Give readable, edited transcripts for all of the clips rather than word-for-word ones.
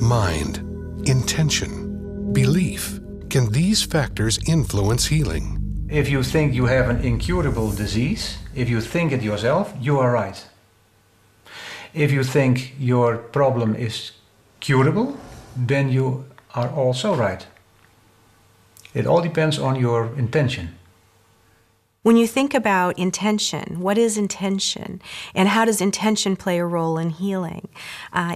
mind, intention, belief. Can these factors influence healing? If you think you have an incurable disease, if you think it yourself, you are right. If you think your problem is curable, then you are also right. It all depends on your intention. When you think about intention, what is intention? And how does intention play a role in healing?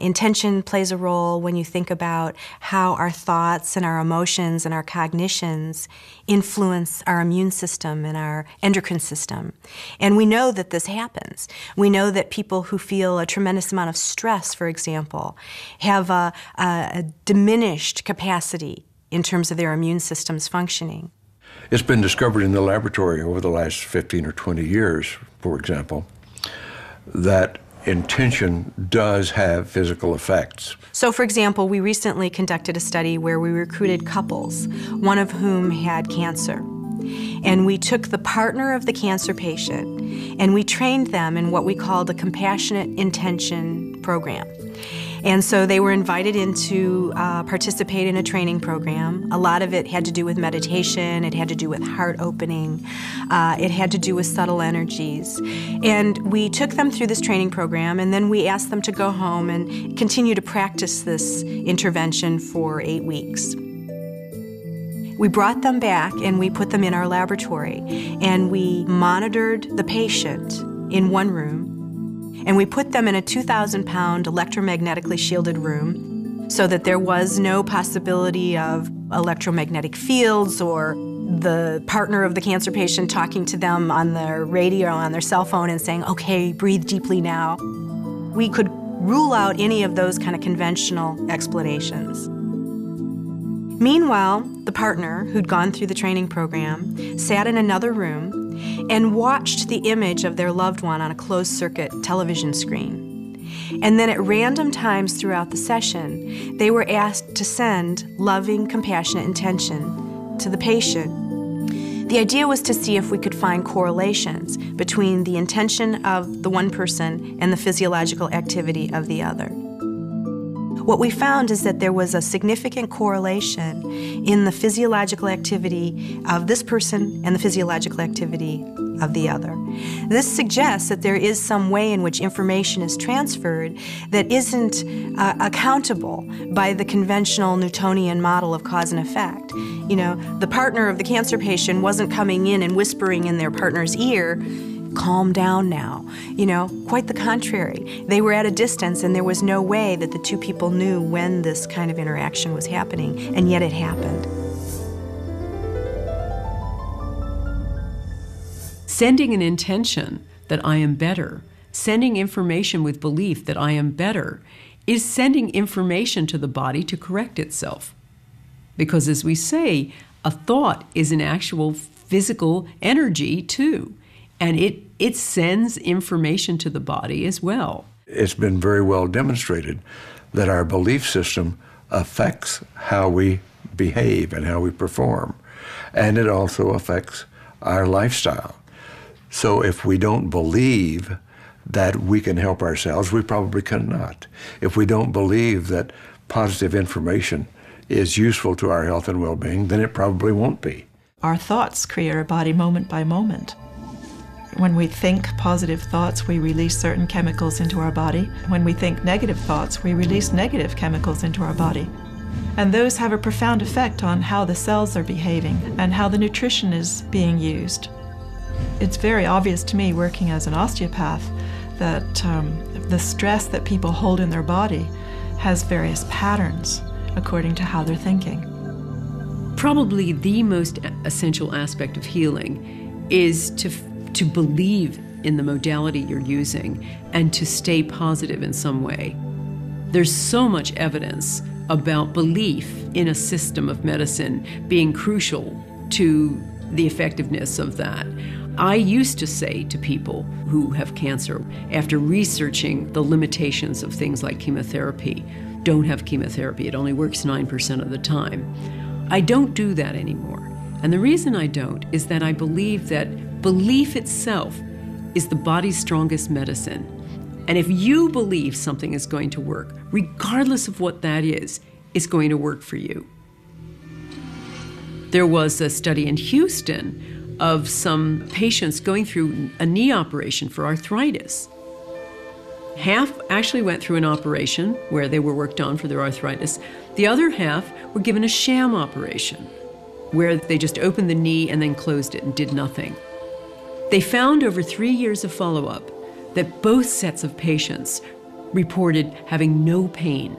Intention plays a role when you think about how our thoughts and our emotions and our cognitions influence our immune system and our endocrine system. And we know that this happens. We know that people who feel a tremendous amount of stress, for example, have a diminished capacity in terms of their immune system's functioning. It's been discovered in the laboratory over the last 15 or 20 years, for example, that intention does have physical effects. So, for example, we recently conducted a study where we recruited couples, one of whom had cancer. And we took the partner of the cancer patient and we trained them in what we called a compassionate intention program. And so they were invited in to participate in a training program. A lot of it had to do with meditation, it had to do with heart opening, it had to do with subtle energies. And we took them through this training program, and then we asked them to go home and continue to practice this intervention for 8 weeks. We brought them back and we put them in our laboratory, and we monitored the patient in one room. And we put them in a 2,000-pound electromagnetically shielded room so that there was no possibility of electromagnetic fields or the partner of the cancer patient talking to them on their radio, on their cell phone and saying, okay, breathe deeply now. We could rule out any of those kind of conventional explanations. Meanwhile, the partner who'd gone through the training program sat in another room and watched the image of their loved one on a closed-circuit television screen. And then at random times throughout the session, they were asked to send loving, compassionate intention to the patient. The idea was to see if we could find correlations between the intention of the one person and the physiological activity of the other. What we found is that there was a significant correlation in the physiological activity of this person and the physiological activity of the other. This suggests that there is some way in which information is transferred that isn't accountable by the conventional Newtonian model of cause and effect. You know, the partner of the cancer patient wasn't coming in and whispering in their partner's ear, calm down now. You know, quite the contrary. They were at a distance and there was no way that the two people knew when this kind of interaction was happening, and yet it happened. Sending an intention that I am better, sending information with belief that I am better, is sending information to the body to correct itself. Because as we say, a thought is an actual physical energy too. And it sends information to the body as well. It's been very well demonstrated that our belief system affects how we behave and how we perform. And it also affects our lifestyle. So if we don't believe that we can help ourselves, we probably cannot. If we don't believe that positive information is useful to our health and well-being, then it probably won't be. Our thoughts create our body moment by moment. When we think positive thoughts, we release certain chemicals into our body. When we think negative thoughts, we release negative chemicals into our body. And those have a profound effect on how the cells are behaving and how the nutrition is being used. It's very obvious to me, working as an osteopath, that the stress that people hold in their body has various patterns according to how they're thinking. Probably the most essential aspect of healing is to believe in the modality you're using and to stay positive in some way. There's so much evidence about belief in a system of medicine being crucial to the effectiveness of that. I used to say to people who have cancer, after researching the limitations of things like chemotherapy, don't have chemotherapy, it only works 9% of the time. I don't do that anymore. And the reason I don't is that I believe that belief itself is the body's strongest medicine. And if you believe something is going to work, regardless of what that is, it's going to work for you. There was a study in Houston of some patients going through a knee operation for arthritis. Half actually went through an operation where they were worked on for their arthritis. The other half were given a sham operation where they just opened the knee and then closed it and did nothing. They found over 3 years of follow-up that both sets of patients reported having no pain.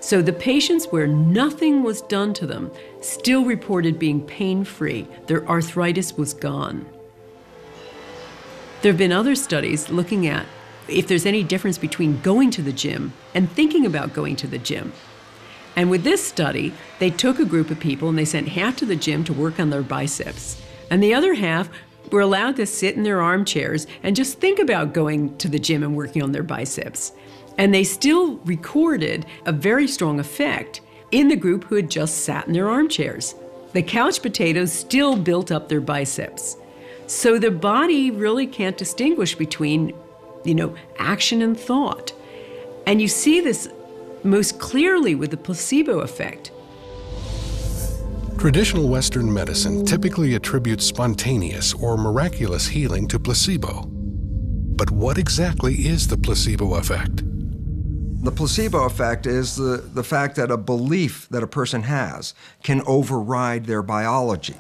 So the patients where nothing was done to them still reported being pain-free. Their arthritis was gone. There have been other studies looking at if there's any difference between going to the gym and thinking about going to the gym. And with this study, they took a group of people and they sent half to the gym to work on their biceps. And the other half were allowed to sit in their armchairs and just think about going to the gym and working on their biceps. And they still recorded a very strong effect in the group who had just sat in their armchairs. The couch potatoes still built up their biceps. So the body really can't distinguish between, action and thought. And you see this most clearly with the placebo effect. Traditional Western medicine typically attributes spontaneous or miraculous healing to placebo. But what exactly is the placebo effect? The placebo effect is the fact that a belief that a person has can override their biology.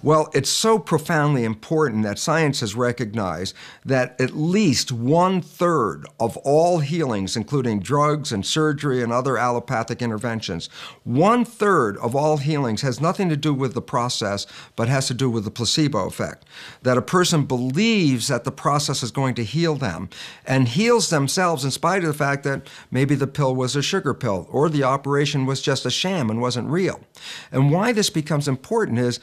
Well, it's so profoundly important that science has recognized that at least 1/3 of all healings, including drugs and surgery and other allopathic interventions, 1/3 of all healings has nothing to do with the process, but has to do with the placebo effect. That a person believes that the process is going to heal them and heals themselves in spite of the fact that maybe the pill was a sugar pill or the operation was just a sham and wasn't real. And why this becomes important is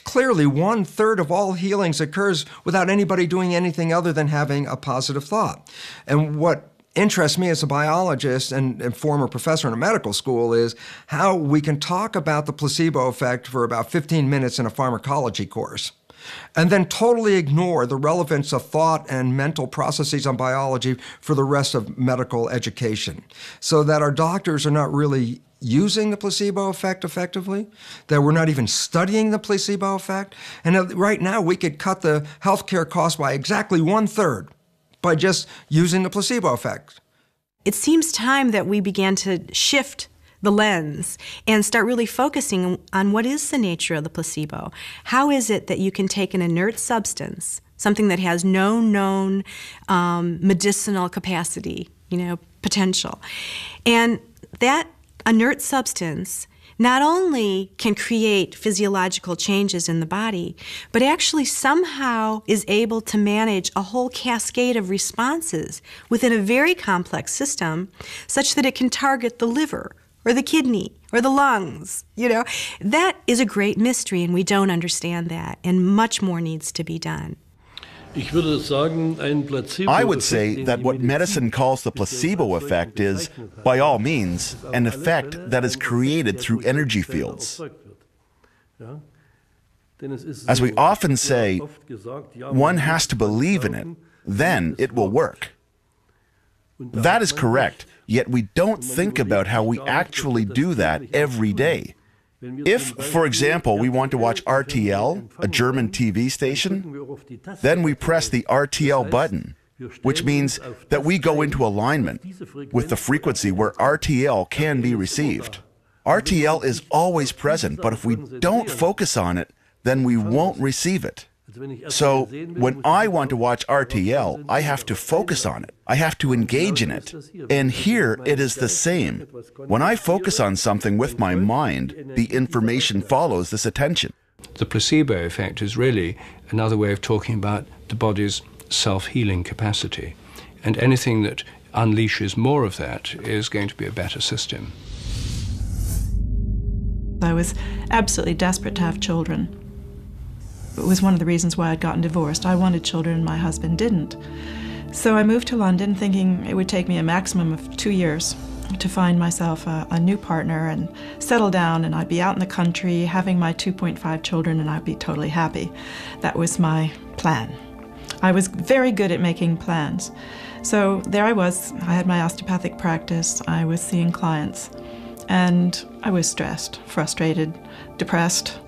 clearly 1/3 of all healings occurs without anybody doing anything other than having a positive thought. And what interests me as a biologist and former professor in a medical school is how we can talk about the placebo effect for about 15 minutes in a pharmacology course, and then totally ignore the relevance of thought and mental processes on biology for the rest of medical education, so that our doctors are not really using the placebo effect effectively, that we're not even studying the placebo effect. And right now we could cut the healthcare cost by exactly 1/3 by just using the placebo effect. It seems time that we began to shift the lens and start really focusing on what is the nature of the placebo. How is it that you can take an inert substance, something that has no known medicinal capacity, potential, and that inert substance not only can create physiological changes in the body, but actually somehow is able to manage a whole cascade of responses within a very complex system, such that it can target the liver or the kidney or the lungs. That is a great mystery, and we don't understand that, and much more needs to be done. I would say that what medicine calls the placebo effect is, by all means, an effect that is created through energy fields. As we often say, one has to believe in it, then it will work. That is correct, yet we don't think about how we actually do that every day. If, for example, we want to watch RTL, a German TV station, then we press the RTL button, which means that we go into alignment with the frequency where RTL can be received. RTL is always present, but if we don't focus on it, then we won't receive it. So when I want to watch RTL, I have to focus on it. I have to engage in it. And here it is the same. When I focus on something with my mind, the information follows this attention. The placebo effect is really another way of talking about the body's self-healing capacity. And anything that unleashes more of that is going to be a better system. I was absolutely desperate to have children. It was one of the reasons why I'd gotten divorced. I wanted children and my husband didn't. So I moved to London thinking it would take me a maximum of 2 years to find myself a new partner and settle down, and I'd be out in the country having my 2.5 children and I'd be totally happy. That was my plan. I was very good at making plans. So there I was. I had my osteopathic practice. I was seeing clients. And I was stressed, frustrated, depressed.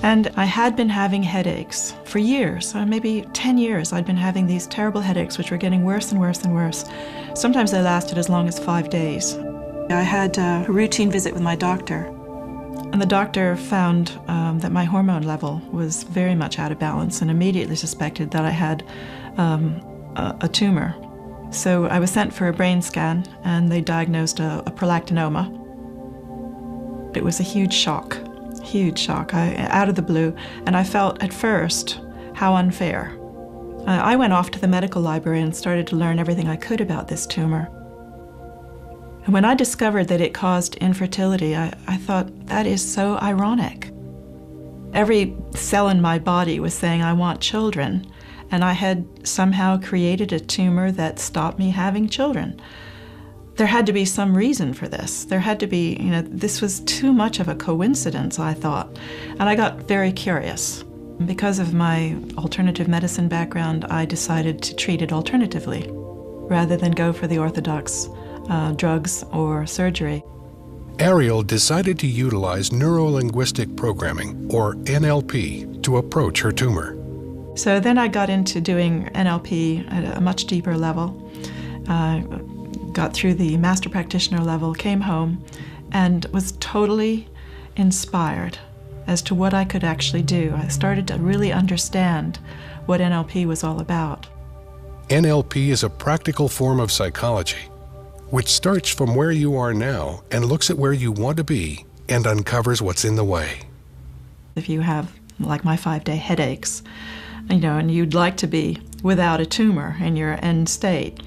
And I had been having headaches for years. Maybe 10 years I'd been having these terrible headaches, which were getting worse and worse and worse. Sometimes they lasted as long as 5 days. I had a routine visit with my doctor. And the doctor found that my hormone level was very much out of balance and immediately suspected that I had a tumor. So I was sent for a brain scan, and they diagnosed a prolactinoma. It was a huge shock, out of the blue, and I felt at first how unfair. I went off to the medical library and started to learn everything I could about this tumor. And when I discovered that it caused infertility, I thought, that is so ironic. Every cell in my body was saying, I want children, and I had somehow created a tumor that stopped me having children. There had to be some reason for this. There had to be, this was too much of a coincidence, I thought. And I got very curious. Because of my alternative medicine background, I decided to treat it alternatively, rather than go for the orthodox drugs or surgery. Ariel decided to utilize neuro-linguistic programming, or NLP, to approach her tumor. So then I got into doing NLP at a much deeper level. Got through the master practitioner level, came home, and was totally inspired as to what I could actually do. I started to really understand what NLP was all about. NLP is a practical form of psychology, which starts from where you are now and looks at where you want to be and uncovers what's in the way. If you have, like my 5-day headaches, and you'd like to be without a tumor in your end state,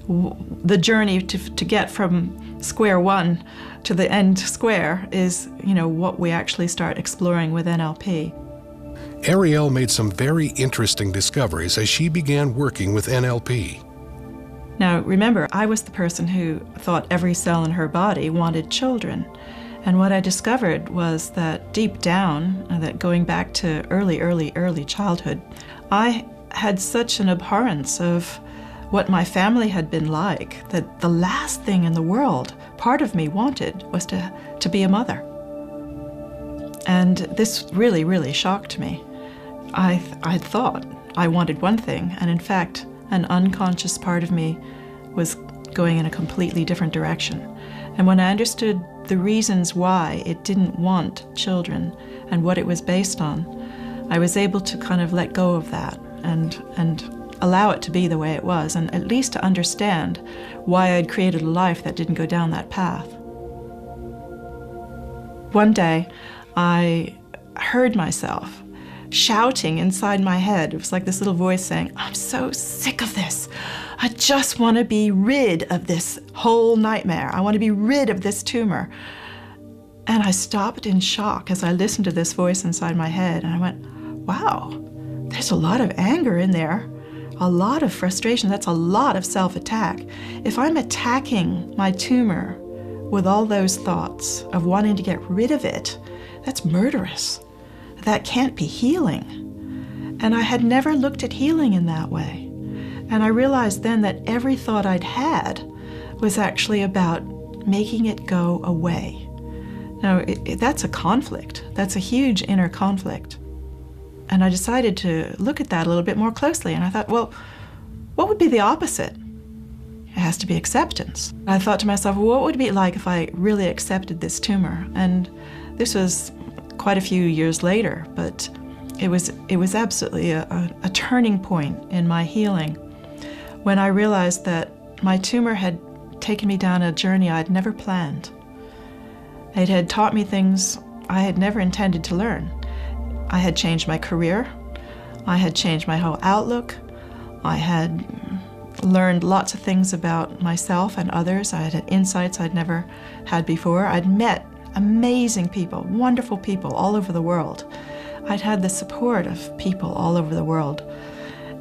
the journey to get from square one to the end square is, what we actually start exploring with NLP. Ariel made some very interesting discoveries as she began working with NLP. Now, remember, I was the person who thought every cell in her body wanted children. And what I discovered was that deep down, that going back to early childhood, I had such an abhorrence of what my family had been like, that the last thing in the world part of me wanted was to be a mother. And this really, really shocked me. I thought I wanted one thing, and in fact, an unconscious part of me was going in a completely different direction. And when I understood the reasons why it didn't want children and what it was based on, I was able to kind of let go of that and allow it to be the way it was, and at least to understand why I'd created a life that didn't go down that path. One day, I heard myself shouting inside my head. It was like this little voice saying, I'm so sick of this. I just want to be rid of this whole nightmare. I want to be rid of this tumor. And I stopped in shock as I listened to this voice inside my head, and I went, wow, there's a lot of anger in there, a lot of frustration. That's a lot of self-attack. If I'm attacking my tumor with all those thoughts of wanting to get rid of it, that's murderous. That can't be healing. And I had never looked at healing in that way. And I realized then that every thought I'd had was actually about making it go away. Now, that's a conflict. That's a huge inner conflict. And I decided to look at that a little bit more closely. And I thought, well, what would be the opposite? It has to be acceptance. I thought to myself, well, what would it be like if I really accepted this tumor? And this was quite a few years later, but it was absolutely a turning point in my healing when I realized that my tumor had taken me down a journey I'd never planned. It had taught me things I had never intended to learn. I had changed my career. I had changed my whole outlook. I had learned lots of things about myself and others. I had insights I'd never had before. I'd met amazing people, wonderful people all over the world. I'd had the support of people all over the world.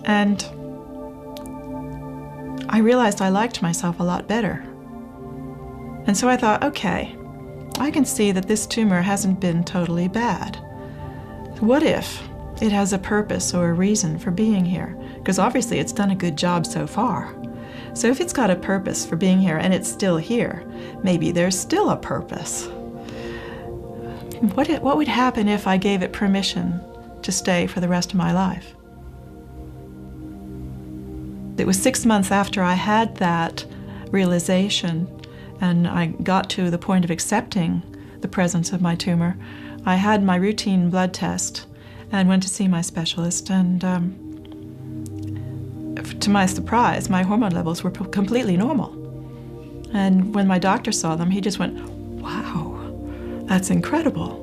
And I realized I liked myself a lot better. And so I thought, okay, I can see that this tumor hasn't been totally bad. What if it has a purpose or a reason for being here? Because obviously it's done a good job so far. So if it's got a purpose for being here and it's still here, maybe there's still a purpose. What would happen if I gave it permission to stay for the rest of my life? It was 6 months after I had that realization and I got to the point of accepting the presence of my tumor. I had my routine blood test and went to see my specialist, and to my surprise, my hormone levels were completely normal. And when my doctor saw them, he just went, "Wow, that's incredible."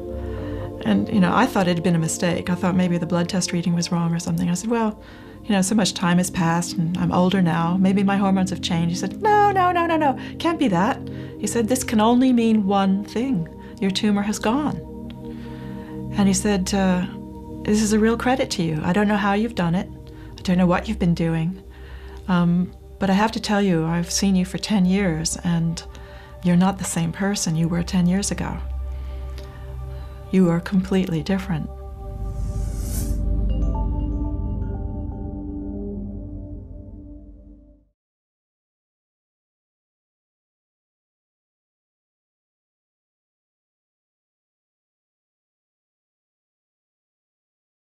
And, you know, I thought it had been a mistake. I thought maybe the blood test reading was wrong or something. I said, "Well, you know, so much time has passed and I'm older now. Maybe my hormones have changed." He said, No, can't be that. He said, "This can only mean one thing. Your tumor has gone." And he said, "This is a real credit to you. I don't know how you've done it. I don't know what you've been doing. But I have to tell you, I've seen you for 10 years and you're not the same person you were 10 years ago. You are completely different."